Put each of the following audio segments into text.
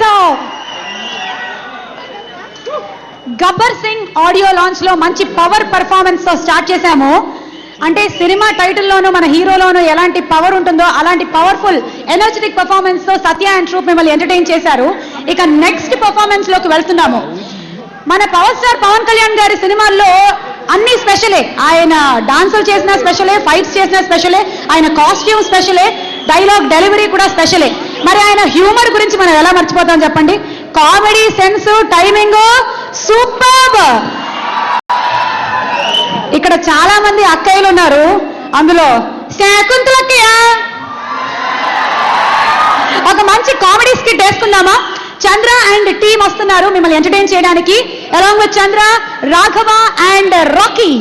So Gabbar Singh audio launch లో మంచి power performance తో స్టార్ట్ చేశాము. అంటే సినిమా టైటిల్లోనూ మన హీరోలోనూ ఎలాంటి పవర్ ఉంటుందో అలాంటి పవర్ఫుల్ ఎనర్జెటిక్ పర్ఫార్మెన్స్ తో సత్య అండ్ ట్రూప్ మిమ్మల్ని ఎంటర్టైన్ చేశారు. ఇక నెక్స్ట్ పర్ఫార్మెన్స్ లోకి వెళ్తున్నాము. మన పవర్ స్టార్ పవన్ కళ్యాణ్ గారి సినిమాల్లో అన్ని స్పెషలే. ఆయన డాన్సులు చేసిన స్పెషలే, ఫైట్స్ చేసిన స్పెషలే, ఆయన కాస్ట్యూమ్ స్పెషలే, డైలాగ్ డెలివరీ కూడా స్పెషలే. మరి ఆయన హ్యూమర్ గురించి మనం ఎలా మర్చిపోతాం చెప్పండి. Comedy sense, timing superb. ఇక్కడ చాలా మంది అక్కయ్యలు ఉన్నారు. అందులో శకుంతలక్కయ్య ఒక మంచి కామెడీ స్కిట్ వేసుకుందామా? చంద్ర అండ్ టీమ్ వస్తున్నారు మిమ్మల్ని ఎంటర్టైన్ చేయడానికి. Along with Chandra, Raghava and Rocky.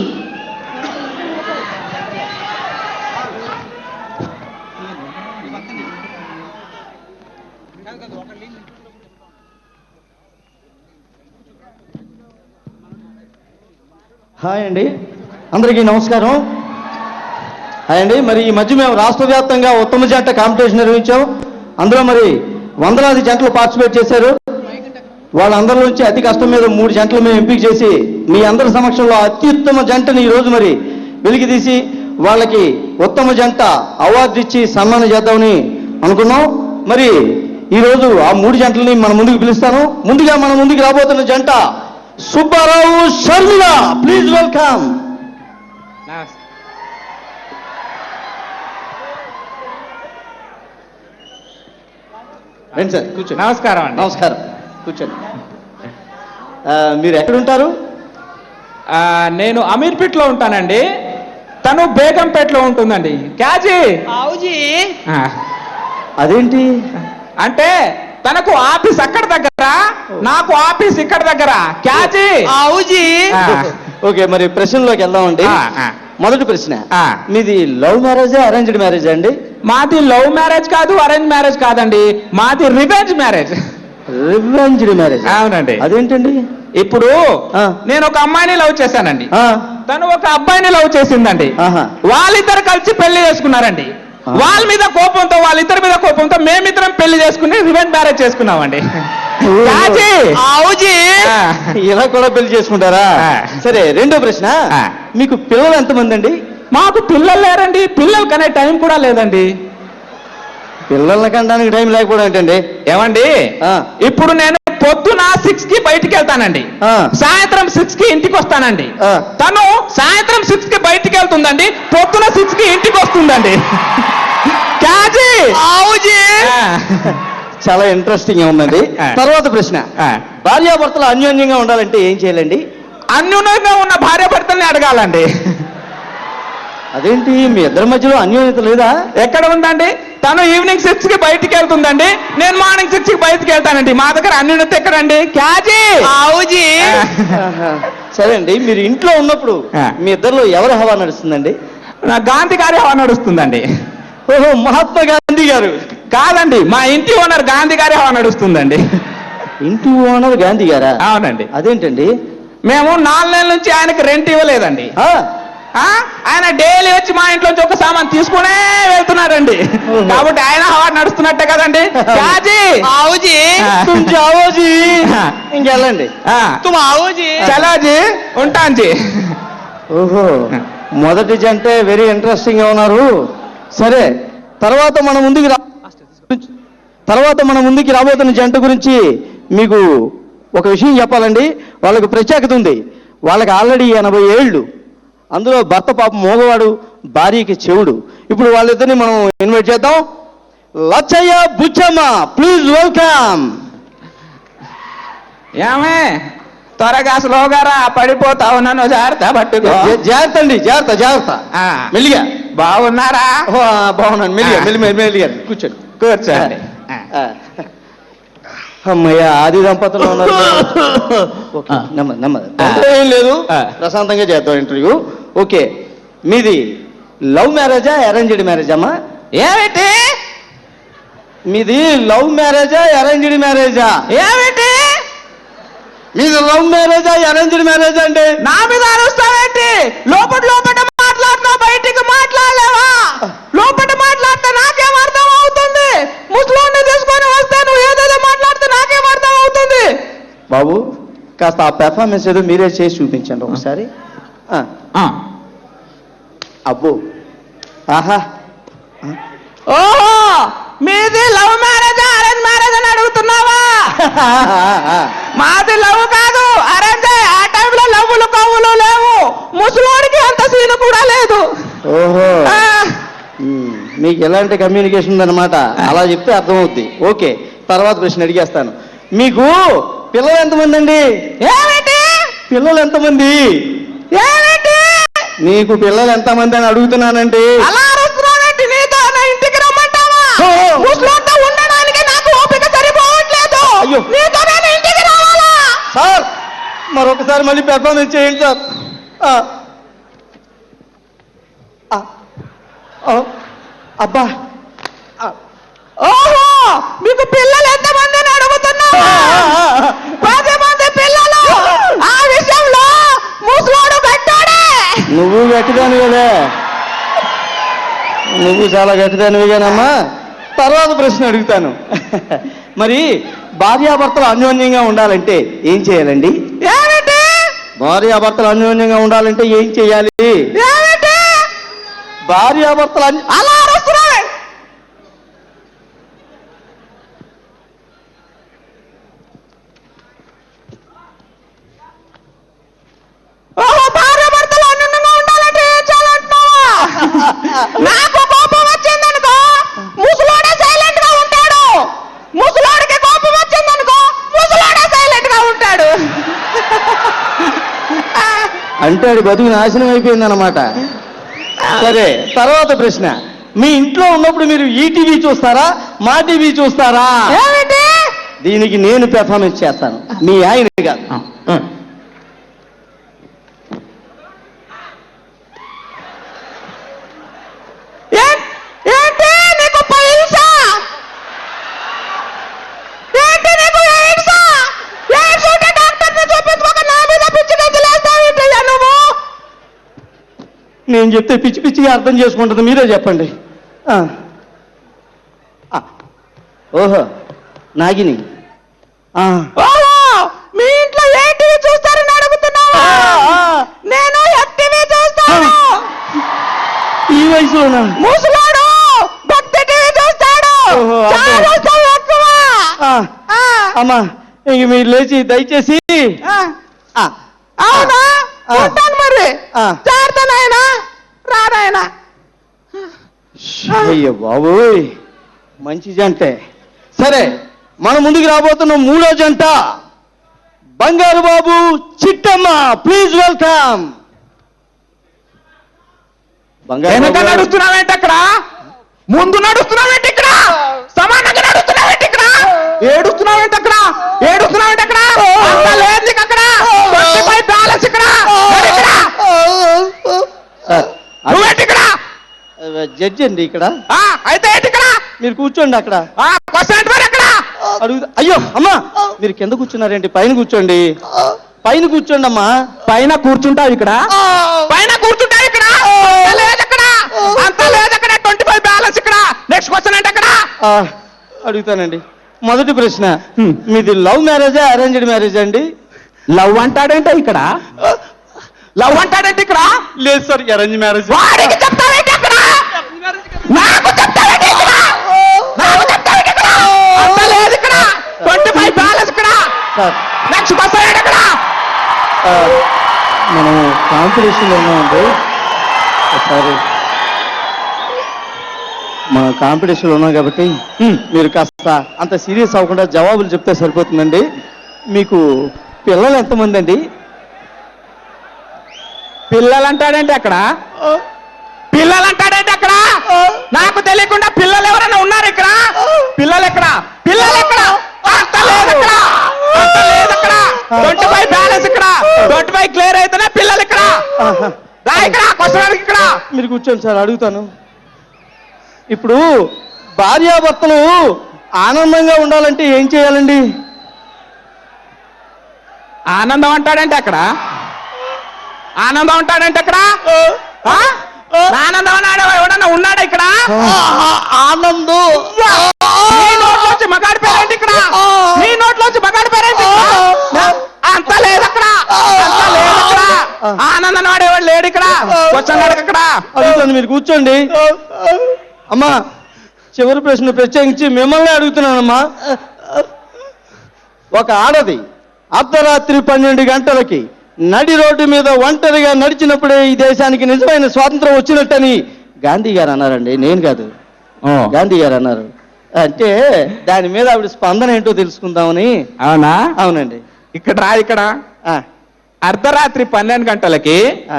Hi అండి, అందరికీ నమస్కారం. హాయ్ అండి. మరి ఈ మధ్య మేము రాష్ట్ర వ్యాప్తంగా ఉత్తమ జంట కాంపిటీషన్ నిర్వహించాం. అందులో మరి వందలాది జంటలు పార్టిసిపేట్ చేశారు. వాళ్ళందరి నుంచి అతి కష్టం మీద 3 జంటలు మేము ఎంపిక చేసి మీ అందరి సమక్షంలో అత్యుత్తమ జంటని ఈరోజు మరి వెలికి తీసి వాళ్ళకి ఉత్తమ జంట అవార్డు ఇచ్చి సన్మానం చేద్దామని అనుకున్నాం. మరి ఈరోజు ఆ 3 జంటలని మన ముందుకు పిలుస్తాను. ముందుగా మన ముందుకు రాబోతున్న జంట సుబ్బారావు, షర్మిల. Please welcome. రండి సార్, కూర్చోండి. నమస్కారం అండి. నమస్కారం, కూర్చోండి. మీరు ఎక్కడుంటారు? నేను అమీర్పేట్లో ఉంటానండి, తను బేగంపేటలో ఉంటుందండి. క్యాజీ ఆవుజీ. అదేంటి అంటే తనకు ఆఫీస్ అక్కడ దగ్గర, నాకు ఆఫీస్ ఇక్కడ దగ్గర. క్యాజీ ఆవుజీ. ఓకే, మరి ప్రశ్నలోకి వెళ్దామండి. మొదటి ప్రశ్న, మీది లవ్ మ్యారేజా అరేంజ్డ్ మ్యారేజా అండి? మాది లవ్ మ్యారేజ్ కాదు, అరేంజ్ మ్యారేజ్ కాదండి, మాది రివెంజ్ మ్యారేజ్. రివెంజ్డ్ మ్యారేజ్? అవునండి. అదేంటండి? ఇప్పుడు నేను ఒక అమ్మాయిని లవ్ చేశానండి, తను ఒక అబ్బాయిని లవ్ చేసిందండి. వాళ్ళిద్దరు కలిసి పెళ్లి చేసుకున్నారండి. వాళ్ళ మీద కోపంతో, వాళ్ళిద్దరి మీద కోపంతో మేమిద్దరం పెళ్లి చేసుకుని రివెంజ్ మ్యారేజ్ చేసుకున్నామండి. ఇలా కూడా పెళ్లి చేసుకుంటారా? సరే, రెండో ప్రశ్న, మీకు పిల్లలు ఎంతమంది అండి? మాకు పిల్లలు లేరండి, పిల్లలు కనే టైం కూడా లేదండి. పిల్లల్ని కనడానికి టైం లేకపోవడం ఏంటండి? ఏమండి, ఇప్పుడు నేను పొద్దున 6 కి బయటికి వెళ్తానండి, సాయంత్రం 6 కి ఇంటికి వస్తానండి. తను సాయంత్రం 6 కి బయటికి వెళ్తుందండి, పొద్దున 6 కి ఇంటికి వస్తుందండి. చాలా ఇంట్రెస్టింగ్ గా ఉందండి. తర్వాత ప్రశ్న, భార్యాభర్తలు అన్యోన్యంగా ఉండాలంటే ఏం చేయాలండి? అన్యోన్యంగా ఉన్న భార్యాభర్తల్ని అడగాలండి. అదేంటి, మీ ఇద్దరి మధ్యలో అన్యోన్యత లేదా? ఎక్కడ ఉందండి? తను ఈవినింగ్ 6 కి బయటికి వెళ్తుందండి, నేను మార్నింగ్ 6 కి బయటికి వెళ్తానండి. మా దగ్గర అన్యోన్యత ఎక్కడండి? క్యాజీ. సరే అండి, మీరు ఇంట్లో ఉన్నప్పుడు మీ ఇద్దరిలో ఎవరి హవా నడుస్తుందండి? గాంధీ గారి హవా నడుస్తుందండి. ఓహో, మహాత్మా గాంధీ గారు కాదండి, మా ఇంటి ఓనర్ గాంధీ గారి హవా నడుస్తుందండి. ఇంటి ఓనర్ గాంధీ గారా? అవునండి. అదేంటండి? మేము 4 నెలల నుంచి ఆయనకి రెంట్ ఇవ్వలేదండి. ఆయన డైలీ వచ్చి మా ఇంట్లోంచి ఒక సామాన్ తీసుకునే వెళ్తున్నారండి. కాబట్టి ఆయన హవా నడుస్తున్నట్టే కదండి. ఇంకెళ్ళండి. చలాజీ, ఉంటాంజీ. ఓహో, మొదటి జంటే వెరీ ఇంట్రెస్టింగ్ గా ఉన్నారు. సరే, తర్వాత మన ముందుకి రాబోతున్న జంట గురించి మీకు ఒక విషయం చెప్పాలండి. వాళ్ళకు ప్రత్యేకత ఉంది. వాళ్ళకి ఆల్రెడీ 80 ఏళ్ళు. అందులో భర్త పాపం మోగవాడు, భార్యకి చెవుడు. ఇప్పుడు వాళ్ళిద్దరిని మనం ఇన్వైట్ చేద్దాం. Lachayya, Buchamma, please welcome. ఏమే త్వరగా స్లోగారా, పడిపోతావు, నన్ను జాగ్రత్త పట్టుకో. జాగ్రత్త అండి, జాగ్రత్త జాగ్రత్త. మెల్లిగా. బాగున్నారా? బాగున్నాను. మెల్లిగా కూర్చోండి. కూర్చోండి. అమ్మయ్య, ఆది దంపతులు ఉన్నారు. ఏం లేదు, ప్రశాంతంగా చేద్దాం ఇంటర్వ్యూ. ఓకే, మీది లవ్ మ్యారేజా అరేంజ్డ్ మ్యారేజ్ అమ్మా? ఏమిటి మీది లవ్ మ్యారేజా అరేంజ్డ్ మ్యారేజా? ఏమిటి మీది లవ్ మ్యారేజా అరేంజ్డ్ మ్యారేజా అండి? నా మీద అరుస్తావేంటి? లోపల మాట్లాడుతున్నావు, బయటికి మాట్లాడలేవా? లోపల మాట్లాడితే నాకేం అర్థం అవుతుంది? ముసలోని తీసుకొని వస్తే నువ్వు ఏదేదో మాట్లాడితే నాకు బాబు కాస్త ఆ పెర్ఫార్మెన్స్ ఏదో మీరే చేసి చూపించండి ఒకసారి. అబ్బో, ఆహా, ఓహో, మీది లవ్ మ్యారేజ్ అరేంజ్ మ్యారేజ్ అని అడుగుతున్నావా? మాది లవ్ కాదు, అరేంజ్. ఆ టైంలో లవ్వులు కవ్వులు లేవు, ముసలోడికి అంత సీను కూడా లేదు. ఓహో, మీకు ఎలాంటి కమ్యూనికేషన్ ఉందన్నమాట. అలా చెప్తే అర్థమవుద్ది. ఓకే, తర్వాత ప్రశ్న అడిగేస్తాను. మీకు పిల్లలు ఎంతమంది అండి? ఏమిటి పిల్లలు ఎంతమంది? ఏమిటి నీకు పిల్లలు ఎంతమంది అని అడుగుతున్నానండి. అలా అరుస్తున్నానంటే నీతో నా ఇంటికి రమ్మంటావా? ముసలోడితో ఉండడానికి నాకు ఓపిక సరిపోవట్లేదు. అయ్యో, నీతో నేను ఇంటికి రావాలా? సార్ మరొకసారి మళ్ళీ పెర్ఫార్మెన్స్ చేయండి సార్. అబ్బా, ఓహో, మీకు పిల్లలు ఎంతమంది అని అడుగుతున్నావా? 10 మంది పిల్లలు. ఆ విషయంలో ముసలోడు గట్టాడే. నువ్వు గట్టిదానివేలే, నువ్వు చాలా గట్టిదానివేగానమ్మా. తర్వాత ప్రశ్న అడుగుతాను. మరి భార్యాభర్తలు అన్యోన్యంగా ఉండాలంటే ఏం చేయాలండి? ఏమిటి భార్యాభర్తలు అన్యోన్యంగా ఉండాలంటే ఏం చేయాలి? ఏమిటి భార్యాభర్తలు అలా అరుస్తున్నావే? ఓహో, భార్యాభర్తలు అన్యోన్యంగా ఉండాలంటే ఏం చేయాలంటున్నావా? నాకు కోపం వచ్చిందనుకో ముసలోడే సైలెంట్ గా ఉంటాడు. ముసలోడికి కోపం వచ్చిందనుకో ముసలోడే సైలెంట్ గా ఉంటాడు. అంటే అది బతుకు నాశనం అయిపోయిందన్నమాట. సరే, తర్వాత ప్రశ్న. మీ ఇంట్లో ఉన్నప్పుడు మీరు ఈటీవీ చూస్తారా, మా టీవీ చూస్తారా? ఏమిటి దీనికి నేను పెర్ఫార్మెన్స్ చేస్తాను, మీ ఆయన కాదు. ఏంటి నీకు పైసా? ఏంటి నీకు ఎయిడ్సా? ఎయిడ్స్ ఉంటే డాక్టర్ని చూపించుకోక నా మీద పిచ్చి గంతులేస్తావేంటయ్యా నువ్వు? నేను చెప్తే పిచ్చి పిచ్చిగా అర్థం చేసుకుంటుంది, మీరే చెప్పండి. ఓహో, నాగిని. ఓహో, మీ ఇంట్లో ఏ టీవీ చూస్తారని అడుగుతున్నావా? నేను ఎఫ్టీవీ చూస్తాను. ఈ వయసులోనా? ముసలాడు భక్తి టీవీ చూస్తాడు. ఓహో, చాలా ఎక్కువ. అమ్మా, ఇంక మీరు లేచి దయచేసి. అవునా, ఉంటాను మరి. జాగ్రత్తనాయనా, రానాయనా. అయ్యో బాబోయ్, మంచి జంటే. సరే, మన ముందుకు రాబోతున్న 3వ జంట బంగారు బాబు, చిట్టమ్మ. Please welcome. వెనక నడుస్తున్నావేంటి అక్కడ? ముందు నడుస్తున్నావేంటి ఇక్కడ? సమానంగా నడుస్తున్నావేంటి ఇక్కడ? ఏడుస్తున్నావేంటి అక్కడ? ఏడుస్తున్నావేంటి అక్కడ? అంత లేదు నీకు అక్కడ. 25 బ్యాలెన్స్ ఇక్కడ. నువ్వేంటి ఇక్కడ? జడ్జి అండి ఇక్కడ. అయితే ఏంటి ఇక్కడ? మీరు కూర్చోండి అక్కడ. క్వశ్చన్ మరి అక్కడ అడుగు. అయ్యో అమ్మా, మీరు కింద కూర్చున్నారేంటి? పైన కూర్చోండి, పైన కూర్చోండి అమ్మా. పైన కూర్చుంటావు ఇక్కడ? పైన కూర్చుంటావు ఇక్కడ? లేదు అక్కడ, అంత లేదు అక్కడ. 25 బ్యాలెన్స్ ఇక్కడ. నెక్స్ట్ క్వశ్చన్ అంటే అక్కడ అడుగుతానండి. మొదటి ప్రశ్న, మీది లవ్ మ్యారేజా అరేంజ్డ్ మ్యారేజ్ అండి? లవ్ అంటాడంటే ఇక్కడ? లవ్ అంటాడంటే ఇక్కడ? లేదు సార్, అరేంజ్ మ్యారేజ్. వాడికి చెప్తావేంటి అక్కడ? నాకు చెప్తావేంటి ఇక్కడ? నాకు చెప్తావేంటి ఇక్కడ? అంత లేదు ఇక్కడ. 25 బ్యాలెన్స్ ఇక్కడ. నెక్స్ట్ క్వశ్చన్ అంటే అక్కడ మనం కాంపిటీషన్లో ఉన్నామండి. ఒకసారి మన కాంపిటీషన్లో ఉన్నాం కాబట్టి మీరు కాస్త అంత సీరియస్ అవ్వకుండా జవాబులు చెప్తే సరిపోతుందండి. మీకు పిల్లలు ఎంతమంది అండి? పిల్లలు అంటాడంటే అక్కడ? పిల్లలు అంటాడంటే అక్కడ? నాకు తెలియకుండా పిల్లలు ఎవరైనా ఉన్నారు ఇక్కడ? పిల్లలు ఎక్కడ? పిల్లలు ఎక్కడ? అంత లేదు ఇక్కడ, అంత లేదు ఇక్కడ. 25 బ్యాలెన్స్ ఇక్కడ. 25 క్లియర్ అయితేనే పిల్లలు ఇక్కడ. ఇక్కడ క్వశ్చన్ ఇక్కడ. మీరు కూర్చోండి సార్, అడుగుతాను. ఇప్పుడు భార్యాభర్తలు ఆనందంగా ఉండాలంటే ఏం చేయాలండి? ఆనందం అంటాడంటే అక్కడ? ఆనందం అంటాడంటే అక్కడ? ఆనందం అన్నాడు ఎవడన్నా ఉన్నాడా ఇక్కడ? ఆనందం. నీ నోట్లోంచి మగాడి పేరేంటి ఇక్కడ? నీ నోట్లోంచి మగాడి పేరేంటి? చెప్తాను, మీరు కూర్చోండి. అమ్మా, చివరి ప్రశ్న ప్రత్యేకించి మిమ్మల్ని అడుగుతున్నానమ్మా. ఒక ఆడది అర్ధరాత్రి 12 గంటలకి నడి రోడ్డు మీద ఒంటరిగా నడిచినప్పుడే ఈ దేశానికి నిజమైన స్వాతంత్రం వచ్చినట్టని గాంధీ గారు అన్నారండి, నేను కాదు. గాంధీ గారు అన్నారు. అంటే దాని మీద ఆవిడ స్పందన ఏంటో తెలుసుకుందామని. అవునా? అవునండి. ఇక్కడ ఆ, అర్ధరాత్రి 12 గంటలకి ఆ.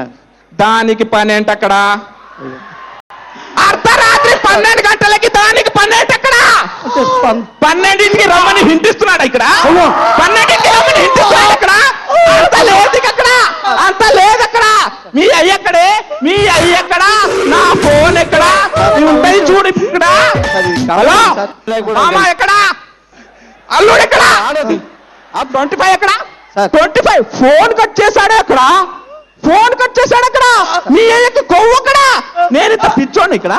దానికి పని ఏంటి అక్కడ? అర్ధరాత్రి 12 గంటలకి దానికి పని ఏంటి అక్కడ? అంటే 12కి రమ్మని హింటిస్తున్నాడు ఇక్కడ. అమ్మో. 12కి రమ్మని హింటిస్తున్నాడు ఇక్కడ. అంత లేదు అక్కడ, అంత లేదు అక్కడ. మీ అయ్యక్కడే, మీ అయ్యక్కడ, నా ఫోన్ ఎక్కడ ఉంటాయి చూడు ఇక్కడ. హలో మామ ఎక్కడ, అల్లుడు ఎక్కడ, ఆడది 25 ఎక్కడ, సార్. 25 ఫోన్ కట్ చేశాడు అక్కడ, ఫోన్ కట్ చేశాడు అక్కడ. మీ అయ్యకి కొవ్వు అక్కడ. నేనింత పిచ్చోండి ఇక్కడ,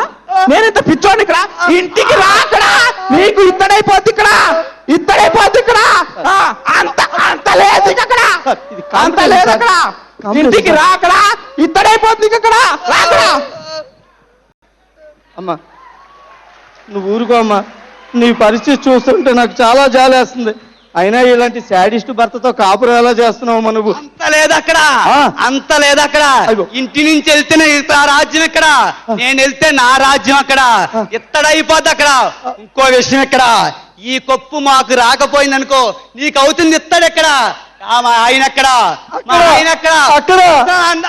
నేనింత పిచ్చోండి ఇక్కడ. ఇంటికి రా అక్కడ, నీకు ఇత్తడైపోద్ది ఇక్కడ, ఇత్తడైపోద్ది ఇక్కడ. ఆ, అంత అంత లేదు అక్కడ, అంత లేదు అక్కడ. ఇంటికి రా అక్కడ, ఇత్తడైపోద్ది అక్కడ, రా అక్కడ. అమ్మా, నువ్వు ఊరుకో అమ్మా. నీ పరిస్థితి చూస్తుంటే నాకు చాలా జాలేస్తుంది. అయినా ఇలాంటి శాడిస్ట్ భర్తతో కాపురం ఎలా చేస్తున్నావు నువ్వు? అంత లేదు అక్కడ, ఆ. అంత లేదు అక్కడ. అయ్యో. ఇంటి నుంచి వెళ్తేనే నా రాజ్యం ఇక్కడ, నేను వెళ్తే నా రాజ్యం అక్కడ. ఇత్తడైపోద్ది అక్కడ. ఇంకో విషయం ఇక్కడ, ఈ కొప్పు మాకు రాకపోయిందనుకో నీకు అవుతుంది ఇత్తడు ఎక్కడ. మా ఆయన ఎక్కడ, మా ఆయన ఎక్కడ, అక్కడ.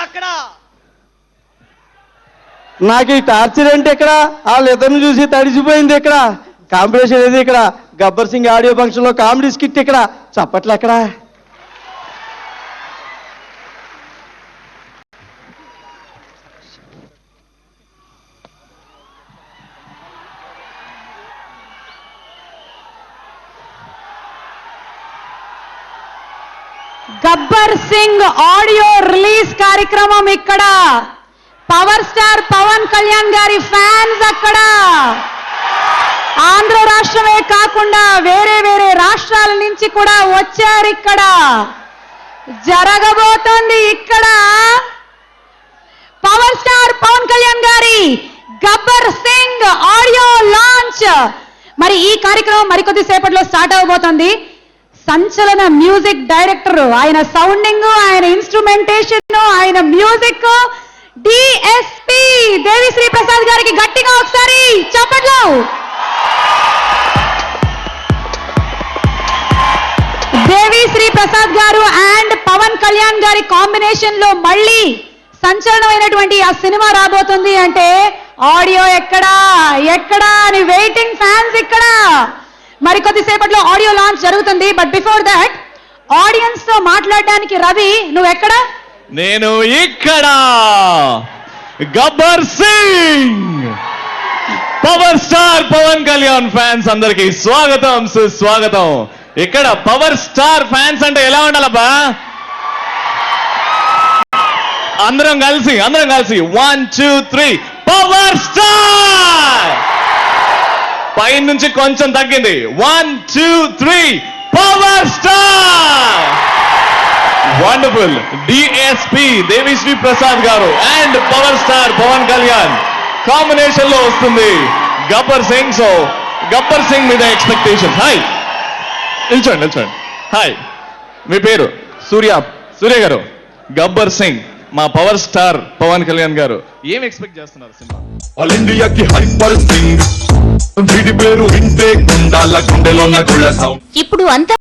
అక్కడ. నాకు ఈ టార్చర్ ఏంటి ఇక్కడ? వాళ్ళిద్దరిని చూసి తడిసిపోయింది ఇక్కడ. కాంపిటీషన్ ఏది ఇక్కడ? గబ్బర్ సింగ్ ఆడియో ఫంక్షన్ లో కామెడీ స్కిట్ ఇక్కడ. చప్పట్లు ఎక్కడ? గబ్బర్ సింగ్ ఆడియో రిలీజ్ కార్యక్రమం ఇక్కడ. పవర్ స్టార్ పవన్ కళ్యాణ్ గారి ఫ్యాన్స్ అక్కడ. ఆంధ్ర రాష్ట్రమే కాకుండా వేరే వేరే రాష్ట్రాల నుంచి కూడా వచ్చారు ఇక్కడ. జరగబోతోంది ఇక్కడ పవర్ స్టార్ పవన్ కళ్యాణ్ గారి గబ్బర్ సింగ్ ఆడియో లాంచ్. మరి ఈ కార్యక్రమం మరికొద్ది సేపట్లో స్టార్ట్ అవబోతోంది. సంచలన మ్యూజిక్ డైరెక్టర్, ఆయన సౌండింగ్, ఆయన ఇన్స్ట్రుమెంటేషన్, ఆయన మ్యూజిక్ డిఎస్పి దేవిశ్రీ ప్రసాద్ గారికి గట్టిగా ఒకసారి చప్పట్లు. దేవిశ్రీ ప్రసాద్ గారు అండ్ పవన్ కళ్యాణ్ గారి కాంబినేషన్ లో మళ్ళీ సంచలనమైనటువంటి ఆ సినిమా రాబోతుంది అంటే ఆడియో ఎక్కడా ఎక్కడా అని వెయిటింగ్ ఫ్యాన్స్ ఇక్కడ. మరి కొద్దిసేపట్లో ఆడియో లాంచ్ జరుగుతుంది. బట్ బిఫోర్ దట్ ఆడియన్స్ తో మాట్లాడడానికి రవి నువ్వు ఎక్కడ? నేను ఇక్కడ. Gabbar Singh power star Pawan Kalyan fans అందరికి స్వాగతం, సుస్వాగతం. ఇక్కడ పవర్ స్టార్ ఫ్యాన్స్ అంటే ఎలా ఉండాలబ్బా? అందరం కలిసి 1 2 3 పవర్ స్టార్. పై నుంచి కొంచెం తగ్గింది. 1 2 3 power star. Wonderful. DSP Devi Sri Prasad గారు and power star Pawan Kalyan combination లో వస్తుంది గబ్బర్ సింగ్. సో గబ్బర్ సింగ్ మీద ఎక్స్పెక్టేషన్. హాయ్, నిల్చోండి. హాయ్, మీ పేరు? సూర్య గారు. గబ్బర్ సింగ్ మా పవర్ స్టార్ పవన్ కళ్యాణ్ గారు ఏం ఎక్స్పెక్ట్ చేస్తున్నారు సినిమా? ఆల్ ఇండియాకి హైపర్ సింగ్ వీడి పేరు వింటే గుండాల గుండెలో గుళ్ళ సౌండ్. ఇప్పుడు అంతా